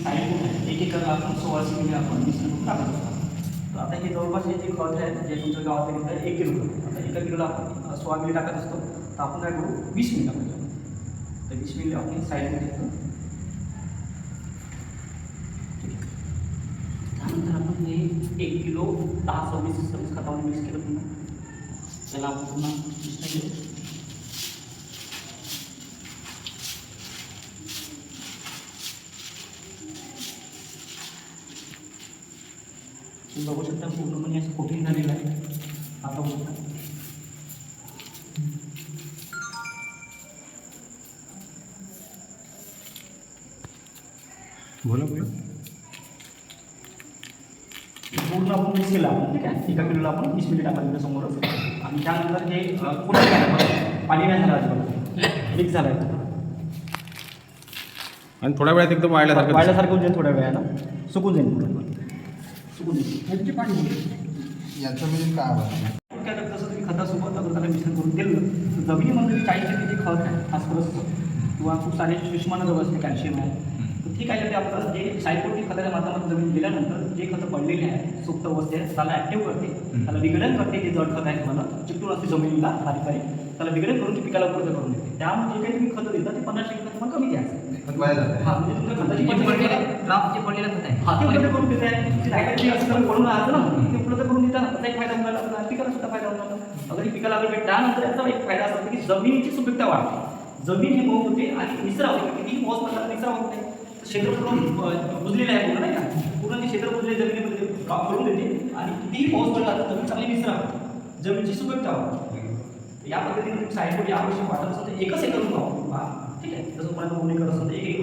Side कोण आहे एक एकरला आपण 1600 मिली आपण मिश्रण टाकत असतो. तर आता हे जवळपास हे जे खत आहे जे तुमच्या गावात घेतलं आहे 1 किलो खत. आता 1 किलोला आपण 16 मिली टाकत असतो. तर आपण काय करू 20 मिली टाकायचं. तर 20 मिली आपण साईडमध्ये घेतो. त्यानंतर आपण हे 1 किलो 10-26 खतामध्ये मिक्स केलं पुन्हा. त्याला आपण पुन्हा मिश्रण घेऊ. तुम्ही बघू शकता पूर्णपणे असं कोटिंग झालेलं आहे. आता बघू शकता बोला पूर्ण आपण मिक्स केलं आपण, ठीक आहे. 1 किलोला आपण 20 मिली टाकायचं समोरच. आणि त्यानंतर हे पूर्ण पाणी नाही झालं अजिबात मिक्स झालं आहे. आणि थोड्या वेळात एकदम वाळल्यासारखं होऊन जाईल. थोड्या वेळानं सुकून जाईल पूर्ण सुकून जाईल. पाणी याचं म्हणजे काय आवडतं काय करत जसं तुम्ही खतासोबत अगर त्याला मिश्रण करून दिलं तर जमिनीमध्ये 40% जे खत आहे फॉस्फरस किंवा खूप सारे सूक्ष्म द्रव्य असते कॅल्शियम आहे. तर ठीक आहे ते आपलं जे सायकोटिक खताच्या माध्यमातून जमीन गेल्यानंतर जे खतं पडलेले आहे सुप्त अवस्थेत त्याला ॲक्टिव्ह करते, त्याला विघटन करते. जे जड खत आहे तुम्हाला चिकटून असते जमिनीला बारीक बारीक त्याला विघटन करून ते पिकाला उपलब्ध करून देते. त्यामुळे जे काही तुम्ही खतं देता ते 50% तुम्हाला कमी द्यायचं. हां म्हणजे तुमच्या खताची पडलेलं खत आहे हां ते उपलब्ध करून देत आहे. काही असं करून पडून राहतं ना ते उपलब्ध करून देतात. त्याचा एक फायदा होणार आपल्याला पिकाला सुद्धा फायदा होणार. अगर पिकाला आपल्याला त्यानंतर याचा एक फायदा असा की जमिनीची सुपीकता वाढते. जमीन ही मऊ होते आणि निचरा होते. कितीही पाऊस पडला तर निचरा होत नाही. क्षेत्र पूर्ण बुजलेलं आहे पूर्ण नाही का. पूर्ण ते क्षेत्र बुजले जमिनीमध्ये करून देते आणि कितीही पाऊस पडला तर जमीन चांगली निचरा होते. जमिनीची सुपीकता वाढते. या पद्धतीने तुम्ही साईडवर यावर्षी वाटत असेल तर एकच एकर वापरू. ठीक आहे. जसं तुम्हाला बोलणी करत असेल तर एक